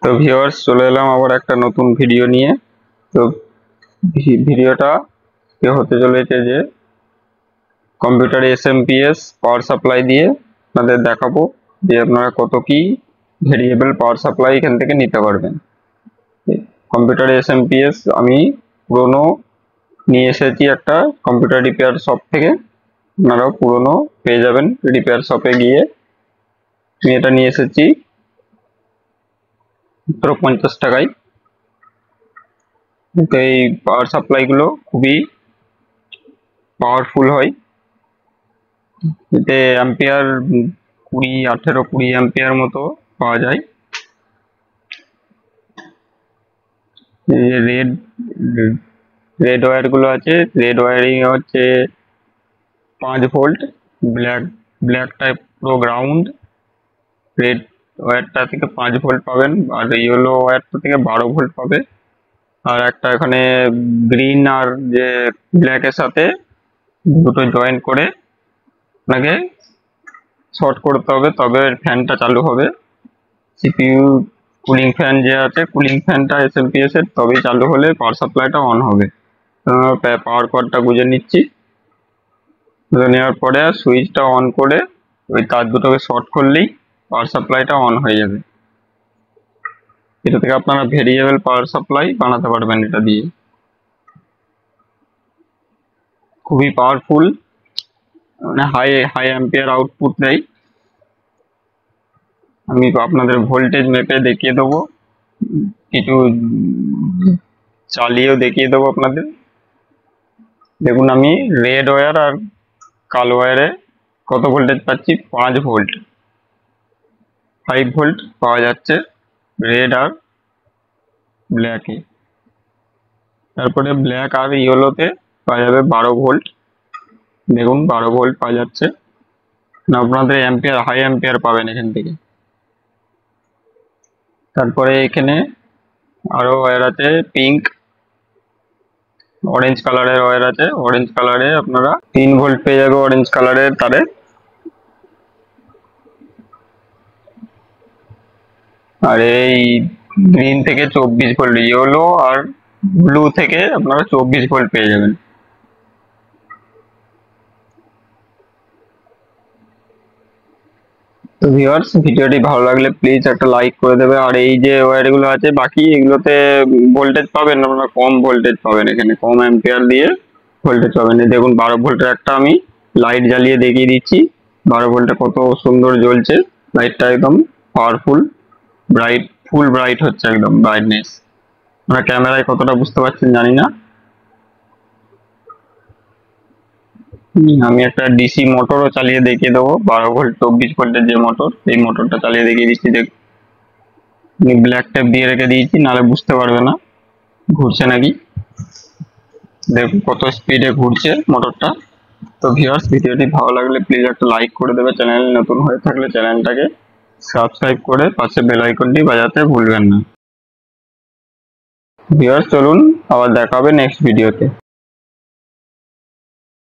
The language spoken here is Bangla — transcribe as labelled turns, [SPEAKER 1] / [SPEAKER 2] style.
[SPEAKER 1] তো ভিউয়ার্স, চলে এলাম আবার একটা নতুন ভিডিও নিয়ে। তো ভিডিওটা হতে চলেছে যে কম্পিউটার এসএমপিএস পাওয়ার সাপ্লাই দিয়ে আপনাদের দেখাবো যে আপনারা কত কি ভেরিয়েবল পাওয়ার সাপ্লাই এখান থেকে নিতে পারবেন। কম্পিউটার এসএমপিএস আমি পুরনো নিয়ে এসেছি একটা কম্পিউটার রিপেয়ার শপ থেকে, আপনারাও পুরনো পেয়ে যাবেন রিপেয়ার শপে গিয়ে। আমি এটা নিয়ে এসেছি মাত্র 50 টাকায়। তো এই পাওয়ার সাপ্লাই গুলো খুবই পাওয়ারফুল হয়, এতে অ্যাম্পিয়ার 20 অ্যাম্পিয়ার মতো পাওয়া যায়। রেড রেড ওয়্যার গুলো আছে, রেড ওয়্যারিং হচ্ছে 5 ভোল্ট, ব্ল্যাকটা পুরো গ্রাউন্ড। রেড ওয়্যারটা থেকে 5 ভোল্ট পাবেন, আর ইয়েলো ওয়্যারটা থেকে 12 ভোল্ট পাবে। আর একটা এখানে গ্রিন আর যে ব্ল্যাকের সাথে দুটো জয়েন করে আপনাকে শর্ট করতে হবে, তবে ফ্যানটা চালু হবে। সিপিইউ কুলিং ফ্যান যে আছে, কুলিং ফ্যানটা এসএমপিএস এর তবেই চালু হলে পাওয়ার সাপ্লাইটা অন হবে। পাওয়ার কর্ডটা গুঁজে নিচ্ছি, গুঁজে নেওয়ার পরে সুইচটা অন করে ওই তার দুটোকে শর্ট করলেই পাওয়ার সাপ্লাইটা অন হয়ে যাবে। এটা থেকে আপনারা ভেরিয়েবল পাওয়ার সাপ্লাই বানাতে পারবেন এটা দিয়ে। খুবই পাওয়ারফুল, মানে হাই অ্যাম্পিয়ার আউটপুট দেয়। আমি আপনাদের ভোল্টেজ মেপে দেখিয়ে দেবো, কিছু চালিয়েও দেখিয়ে দেবো আপনাদের। দেখুন আমি রেড ওয়্যার আর কালো ওয়্যারে কত ভোল্টেজ পাচ্ছি, 5 ভোল্ট, 5 ভোল্ট পাওয়া যাচ্ছে রেড আর ব্ল্যাকে। তারপরে ব্ল্যাক আর ইয়েলোতে পাওয়া যাবে 12 ভোল্ট। দেখুন 12 ভোল্ট পাওয়া যাচ্ছে না, আপনাদের অ্যাম্পিয়ার হাই অ্যাম্পিয়ার পাবেন এখান থেকে। তারপরে এখানে আরো ওয়্যার আছে, পিঙ্ক অরেঞ্জ কালারের ওয়্যার আছে। অরেঞ্জ কালারে আপনারা 3 ভোল্ট পেয়ে যাবে অরেঞ্জ কালারের তারে। আর এই গ্রিন থেকে 24 ভোল্ট, ইয়েলো আর ব্লু থেকে আপনারা 24 ভোল্ট পেয়ে যাবেন। তো ভিউয়ার্স, ভিডিওটি ভালো লাগলে প্লিজ একটা লাইক করে দেবে। আর এই যে ওয়্যারগুলো আছে বাকি, এগুলোতে ভোল্টেজ পাবেন আপনারা কম ভোল্টেজ পাবেন, এখানে কম অ্যাম্পিয়ার দিয়ে ভোল্টেজ পাবেন। দেখুন 12 ভোল্টের একটা আমি লাইট জ্বালিয়ে দেখিয়ে দিচ্ছি, 12 ভোল্টে কত সুন্দর জ্বলছে লাইটটা, একদম পাওয়ারফুল ব্রাইট, ফুল ব্রাইট হচ্ছে একদম ব্রাইটনেস। আপনারা ক্যামেরায় কতটা বুঝতে পারছেন জানি না। আমি একটা ডিসি মোটরও চালিয়ে দেখিয়ে দেবো, 12 ভোল্ট 24 ভোল্টের যে মোটর, এই মোটরটা চালিয়ে দেখিয়ে দিচ্ছি। দেখুন ব্ল্যাক টেপ দিয়ে রেখে দিয়েছি, নাহলে বুঝতে পারবে না ঘুরছে নাকি। দেখুন কত স্পিডে ঘুরছে মোটরটা। তো ভিউয়ার্স, ভিডিওটি ভালো লাগলে প্লিজ একটা লাইক করে দেবে, চ্যানেল নতুন হয়ে থাকলে চ্যানেলটাকে সাবস্ক্রাইব করে পাশে বেল আইকনটি বাজাতে ভুলবেন না। ভিউয়ার্স চলুন আবার দেখা হবে নেক্সট ভিডিওতে।